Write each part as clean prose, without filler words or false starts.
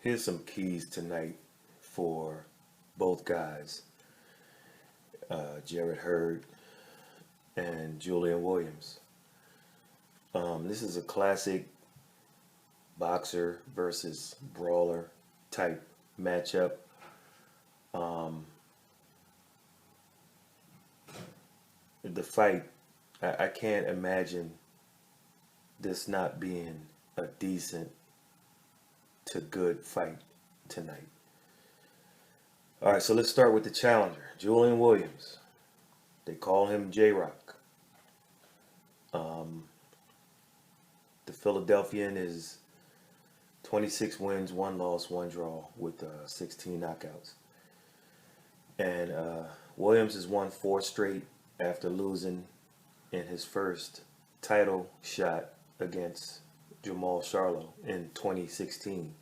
Here's some keys tonight for both guys, Jarrett Hurd and Julian Williams. This is a classic boxer versus brawler type matchup. Um, the fight, I can't imagine this not being a decent to good fight tonight. All right, so let's start with the challenger, Julian Williams. They call him J Rock. Um, the Philadelphian is 26 wins, 1 loss, 1 draw with 16 knockouts. And Williams has won 4 straight after losing in his first title shot against Jamal Charlo in 2016.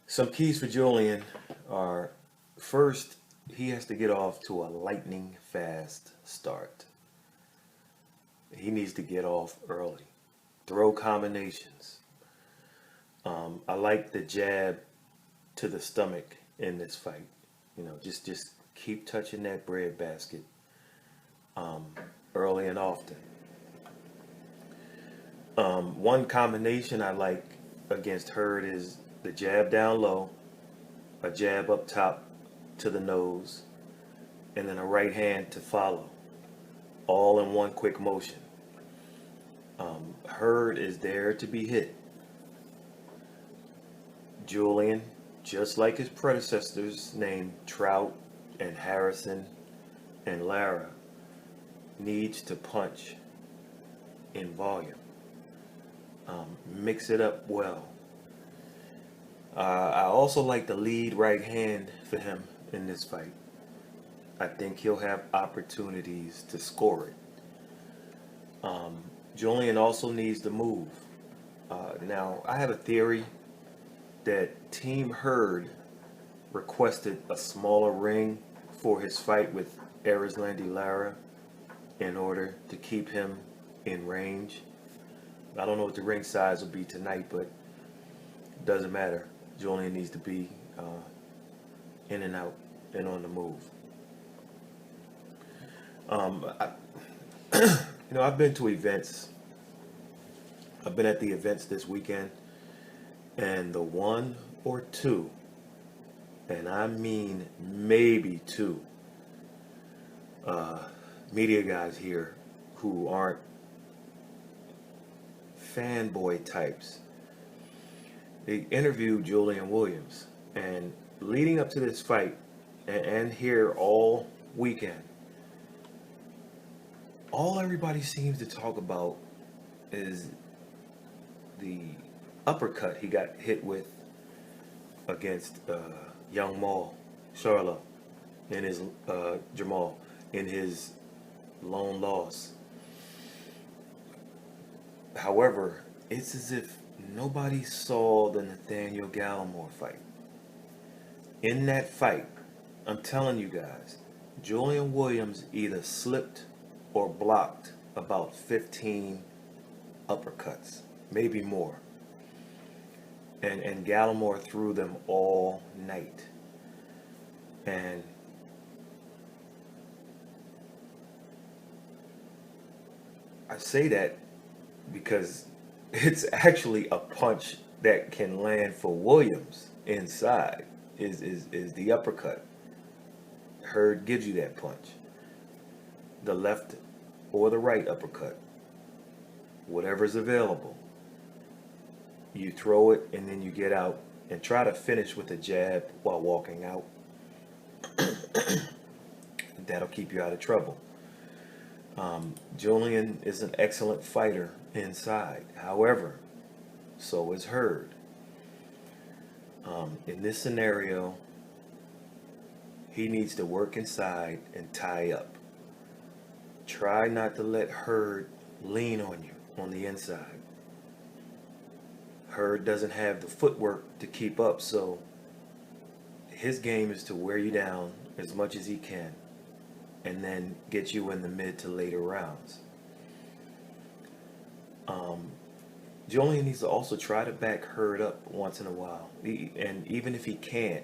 Some keys for Julian are, first, he has to get off to a lightning fast start. He needs to get off early. Throw combinations. I like the jab to the stomach in this fight. You know, just keep touching that breadbasket early and often. One combination I like against Hurd is the jab down low, a jab up top to the nose, and then a right hand to follow, all in one quick motion. Hurd is there to be hit. Julian, just like his predecessors named Trout and Harrison and Lara, needs to punch in volume. Mix it up well. I also like the lead right hand for him in this fight. I think he'll have opportunities to score it. Julian also needs to move. Now, I have a theory that Team Hurd requested a smaller ring for his fight with Erislandy Lara in order to keep him in range. I don't know what the ring size will be tonight, but it doesn't matter. Julian needs to be in and out and on the move. I've been to events. I've been at the events this weekend, and the 1 or 2, and I mean maybe 2, media guys here who aren't fanboy types. They interviewed Julian Williams, and leading up to this fight, and here all weekend, all everybody seems to talk about is the uppercut he got hit with against Young Maul, Charlo, in his Jamal, in his lone loss. However, it's as if nobody saw the Nathaniel Gallimore fight. In that fight, I'm telling you guys, Julian Williams either slipped or blocked about 15 uppercuts, maybe more. And Gallimore threw them all night. And I say that because it's actually a punch that can land for Williams inside is the uppercut. Hurd gives you that punch. The left or the right uppercut, whatever's available. You throw it and then you get out and try to finish with a jab while walking out. That'll keep you out of trouble. Julian is an excellent fighter inside. However, so is Hurd. In this scenario, he needs to work inside and tie up. Try not to let Hurd lean on you on the inside. Hurd doesn't have the footwork to keep up, so his game is to wear you down as much as he can and then get you in the mid to later rounds. Julian needs to also try to back Hurd up once in a while. And even if he can't,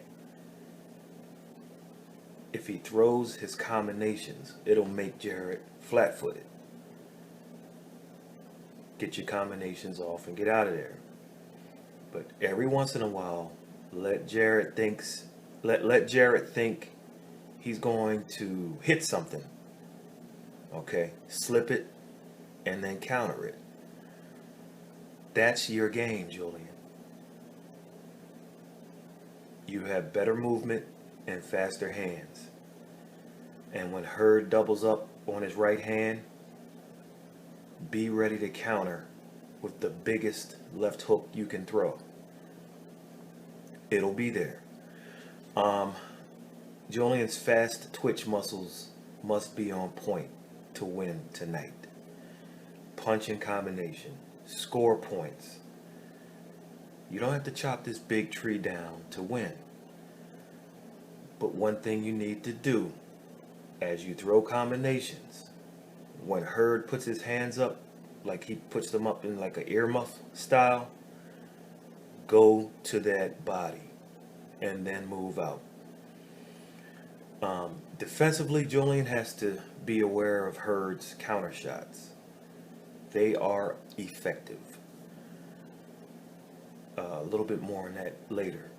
if he throws his combinations, it'll make Jarrett flat-footed. Get your combinations off and get out of there. But every once in a while, let Jarrett think he's going to hit something. Okay? Slip it and then counter it. That's your game, Julian. You have better movement and faster hands. And when Hurd doubles up on his right hand, be ready to counter with the biggest left hook you can throw. It'll be there. Julian's fast twitch muscles must be on point to win tonight. Punch and combination. Score points. You don't have to chop this big tree down to win. But one thing you need to do as you throw combinations, when Hurd puts his hands up, like he puts them up in like an earmuff style, go to that body and then move out. Defensively, Julian has to be aware of Hurd's counter shots. They are effective. A little bit more on that later.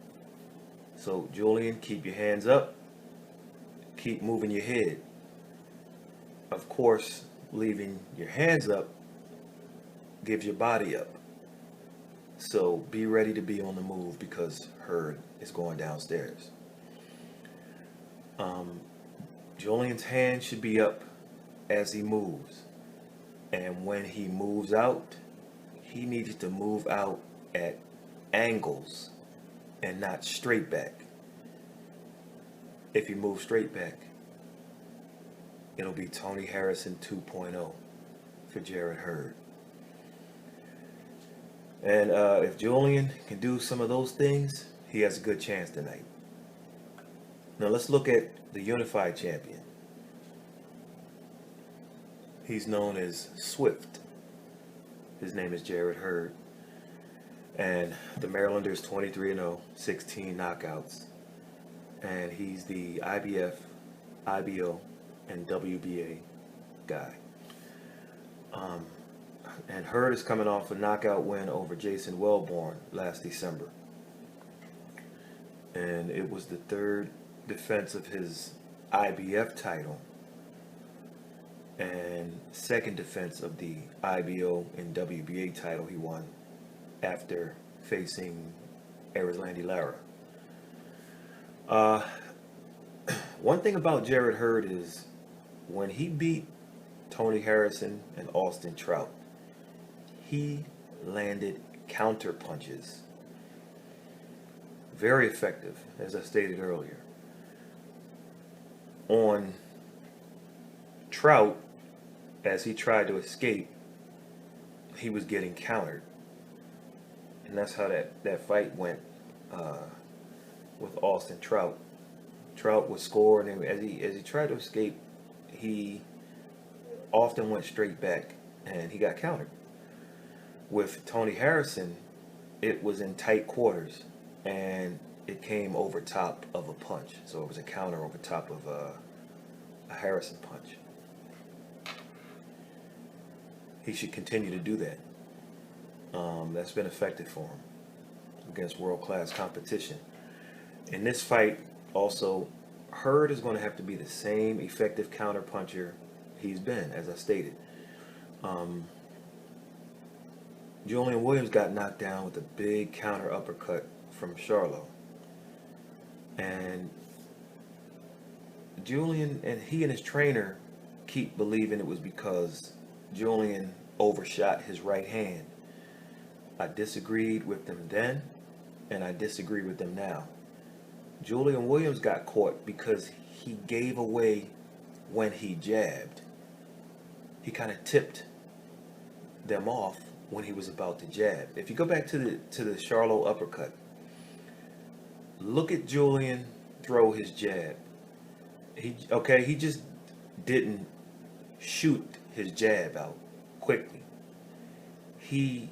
So, Julian, keep your hands up. Keep moving your head. Of course, leaving your hands up gives your body up. So, be ready to be on the move because Hurd is going downstairs. Julian's hand should be up as he moves. And when he moves out, he needs to move out at angles and not straight back. If you move straight back, it'll be Tony Harrison 2.0 for Jarrett Hurd. And if Julian can do some of those things, he has a good chance tonight. Now let's look at the unified champion. He's known as Swift. His name is Jarrett Hurd. And the Marylander is 23-0, 16 knockouts. And he's the IBF, IBO, and WBA guy. And Hurd is coming off a knockout win over Jason Wellborn last December. And it was the third defense of his IBF title and second defense of the IBO and WBA title he won after facing Erislandy Lara. One thing about Jarrett Hurd is when he beat Tony Harrison and Austin Trout, he landed counter punches. Very effective, as I stated earlier. On Trout, as he tried to escape, he was getting countered. And that's how that fight went with Austin Trout. Trout was scored, and as he tried to escape, he often went straight back, and he got countered. With Tony Harrison, it was in tight quarters, and it came over top of a punch. So it was a counter over top of a Harrison punch. He should continue to do that. That's been effective for him against world-class competition. In this fight, also, Hurd is going to have to be the same effective counter puncher he's been, as I stated. Julian Williams got knocked down with a big counter uppercut from Charlo. And Julian and his trainer keep believing it was because Julian overshot his right hand. I disagreed with them then, and I disagree with them now. Julian Williams got caught because he gave away when he jabbed. He kind of tipped them off when he was about to jab. If you go back to the Charlo uppercut, look at Julian throw his jab. He just didn't shoot his jab out quickly. He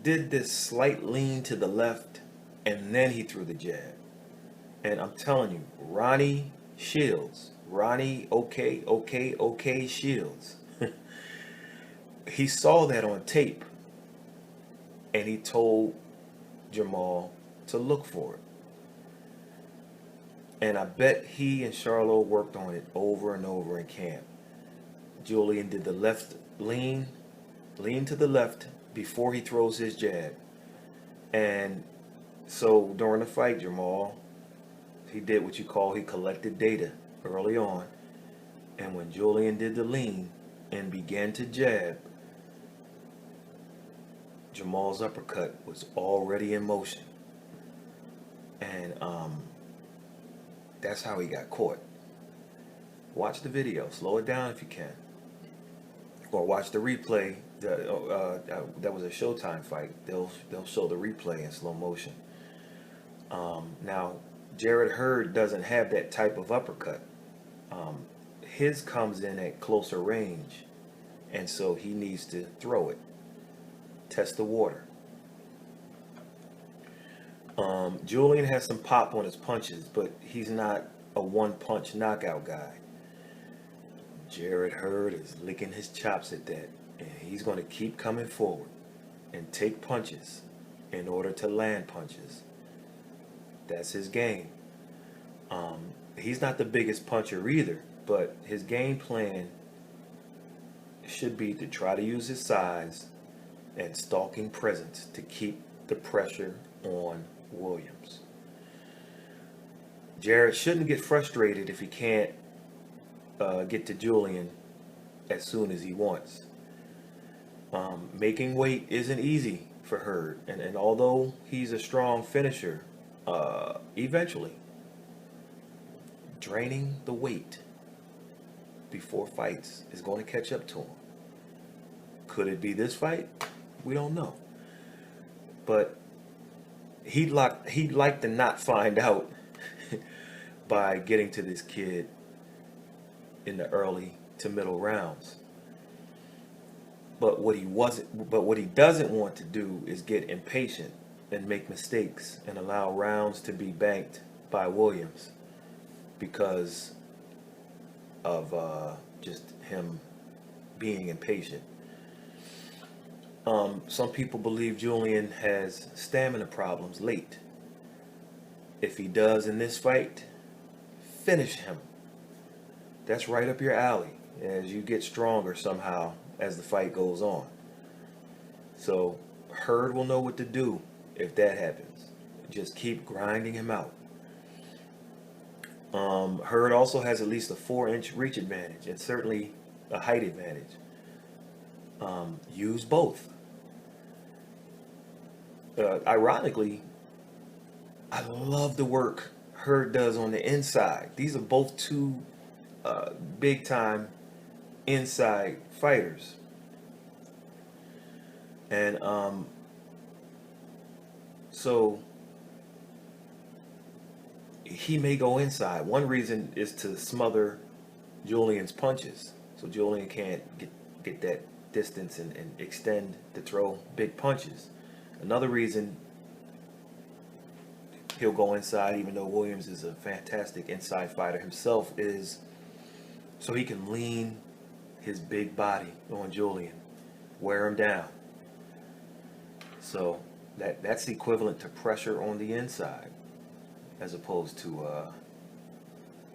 did this slight lean to the left, and then he threw the jab. And I'm telling you, Ronnie, okay, Shields, he saw that on tape, and he told Jamal to look for it. And I bet he and Charlo worked on it over and over in camp. Julian did the left lean to the left before he throws his jab. And so during the fight, Jamal, he did what he collected data early on. And when Julian did the lean and began to jab, Jamal's uppercut was already in motion. And that's how he got caught. Watch the video. Slow it down if you can. Or watch the replay. That was a Showtime fight. They'll show the replay in slow motion. Now, Jarrett Hurd doesn't have that type of uppercut. His comes in at closer range, and so he needs to throw it. Test the water. Julian has some pop on his punches, but he's not a one-punch knockout guy. Jarrett Hurd is licking his chops at that, and he's going to keep coming forward and take punches in order to land punches. That's his game. He's not the biggest puncher either, but his game plan should be to try to use his size and stalking presence to keep the pressure on Williams. Jarrett shouldn't get frustrated if he can't get to Julian as soon as he wants. Making weight isn't easy for Hurd, and although he's a strong finisher, eventually draining the weight before fights is going to catch up to him. Could it be this fight? We don't know. But he'd like to not find out by getting to this kid in the early to middle rounds. But what he doesn't want to do is get impatient and make mistakes and allow rounds to be banked by Williams because of just him being impatient. Some people believe Julian has stamina problems late. If he does in this fight, finish him. That's right up your alley as you get stronger somehow as the fight goes on. So Hurd will know what to do if that happens. Just keep grinding him out. Hurd also has at least a 4-inch reach advantage and certainly a height advantage. Use both. Ironically, I love the work Hurd does on the inside. These are both two big-time inside fighters. And so he may go inside. One reason is to smother Julian's punches, so Julian can't get that distance and extend to throw big punches. Another reason he'll go inside, even though Williams is a fantastic inside fighter himself, is so he can lean his big body on Julian, wear him down. So that's equivalent to pressure on the inside as opposed to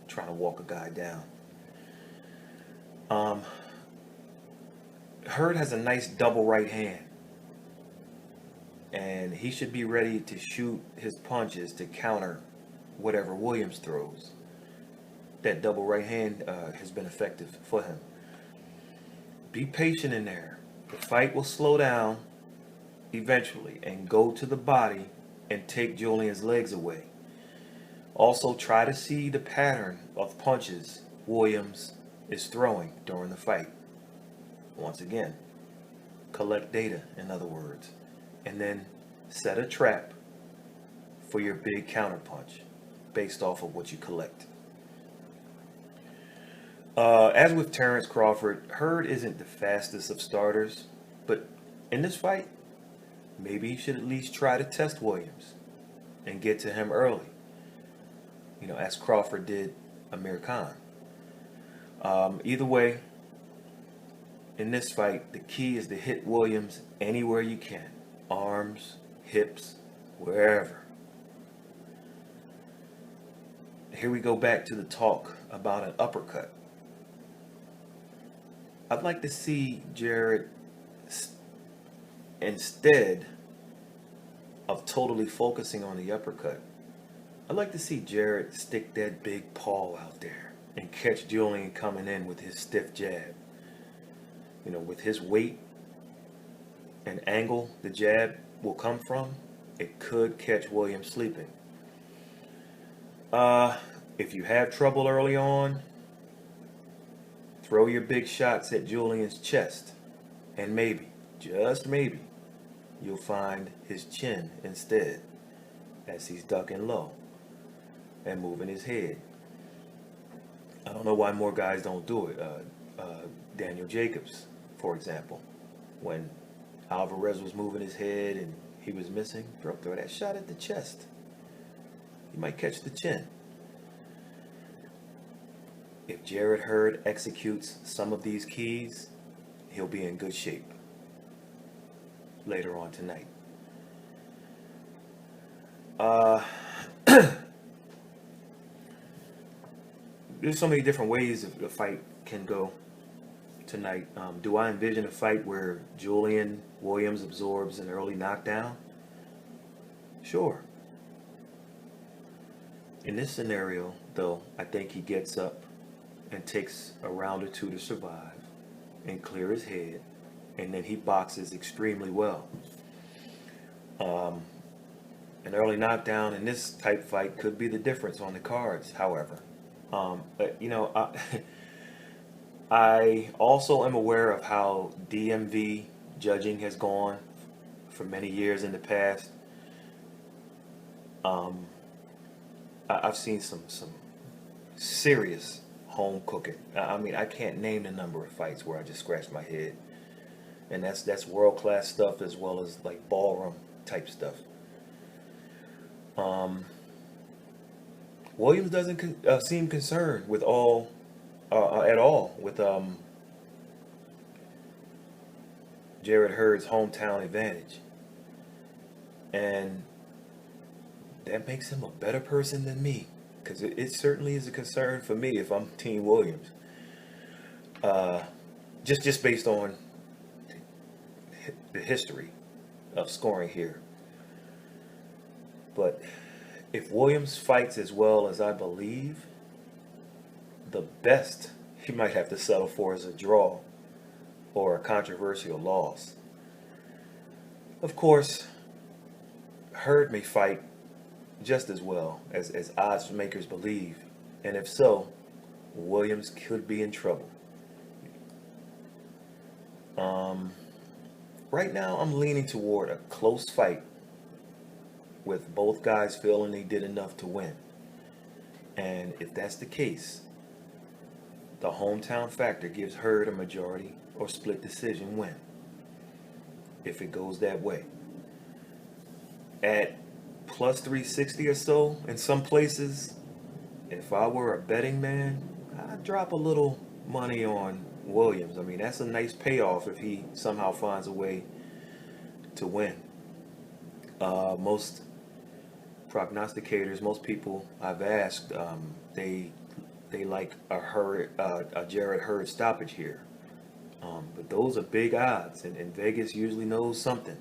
trying to walk a guy down. Hurd has a nice double right hand, and he should be ready to shoot his punches to counter whatever Williams throws. That double right hand has been effective for him. Be patient in there. The fight will slow down eventually and go to the body and take Julian's legs away. Also, try to see the pattern of punches Williams is throwing during the fight. Once again, collect data, in other words, and then set a trap for your big counterpunch based off of what you collect. As with Terrence Crawford, Hurd isn't the fastest of starters, but in this fight, maybe he should at least try to test Williams and get to him early, as Crawford did Amir Khan. Either way, in this fight, the key is to hit Williams anywhere you can. Arms, hips, wherever. Here we go back to the talk about an uppercut. I'd like to see Jarrett, instead of totally focusing on the uppercut, I'd like to see Jarrett stick that big paw out there and catch Julian coming in with his stiff jab. With his weight and angle the jab will come from, it could catch Williams sleeping. If you have trouble early on, throw your big shots at Julian's chest, and maybe, just maybe, you'll find his chin instead as he's ducking low and moving his head. I don't know why more guys don't do it. Daniel Jacobs, for example, when Alvarez was moving his head and he was missing, throw that shot at the chest. You might catch the chin. If Jarrett Hurd executes some of these keys, he'll be in good shape later on tonight. There's so many different ways the fight can go tonight. Do I envision a fight where Julian Williams absorbs an early knockdown? Sure. In this scenario, though, I think he gets up and takes a round or two to survive and clear his head, and then he boxes extremely well. An early knockdown in this type fight could be the difference on the cards, however. I also am aware of how DMV judging has gone for many years in the past. I've seen some serious home cooking. I can't name the number of fights where I just scratched my head, and that's world class stuff as well as like ballroom type stuff. Williams doesn't seem concerned with at all with Jarrett Hurd's hometown advantage, and that makes him a better person than me, because it certainly is a concern for me if I'm Team Williams. Just based on the history of scoring here. But if Williams fights as well as I believe, the best he might have to settle for is a draw or a controversial loss. Of course, Hurd may fight just as well as odds makers believe, and if so, Williams could be in trouble. Right now, I'm leaning toward a close fight, with both guys feeling they did enough to win. And if that's the case, the hometown factor gives Hurd a majority or split decision win, if it goes that way. At plus 360 or so in some places, if I were a betting man, I'd drop a little money on Williams. That's a nice payoff if he somehow finds a way to win. Most prognosticators, most people I've asked, they like a Jarrett Hurd stoppage here. But those are big odds, and Vegas usually knows something.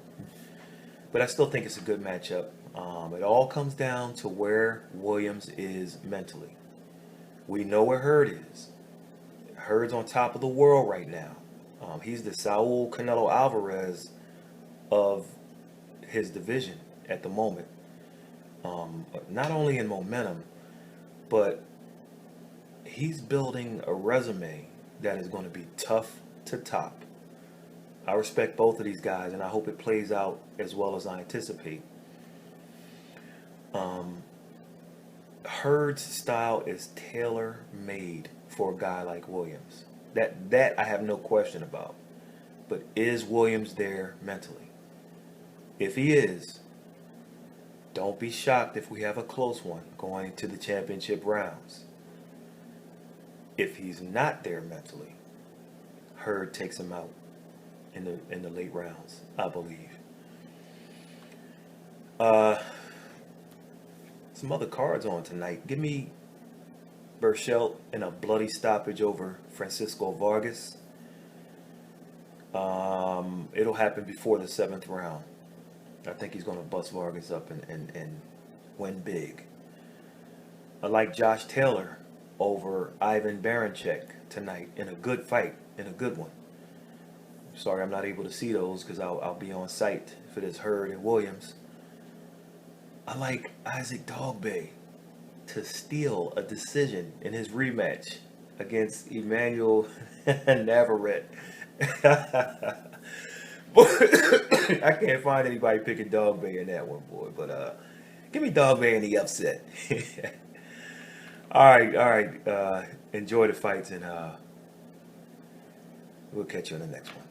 But I still think it's a good matchup. It all comes down to where Williams is mentally. We know where Hurd is. Hurd's on top of the world right now. He's the Saul Canelo Alvarez of his division at the moment. Not only in momentum, but he's building a resume that is going to be tough to top. I respect both of these guys, and I hope it plays out as well as I anticipate. Hurd's style is tailor-made for a guy like Williams. That I have no question about. But is Williams there mentally? If he is, don't be shocked if we have a close one going into the championship rounds. If he's not there mentally, Hurd takes him out in the late rounds, I believe. Some other cards on tonight. Give me Burchell in a bloody stoppage over Francisco Vargas. It'll happen before the 7th round. I think he's going to bust Vargas up and win big. I like Josh Taylor over Ivan Barancek tonight in a good fight, in a good one. Sorry I'm not able to see those because I'll be on site for this Hurd and Williams. I like Isaac Dogbay to steal a decision in his rematch against Emmanuel Navarrete. I can't find anybody picking Dogbay in that one, boy. But give me Dogbay in the upset. All right. Enjoy the fights, and we'll catch you on the next one.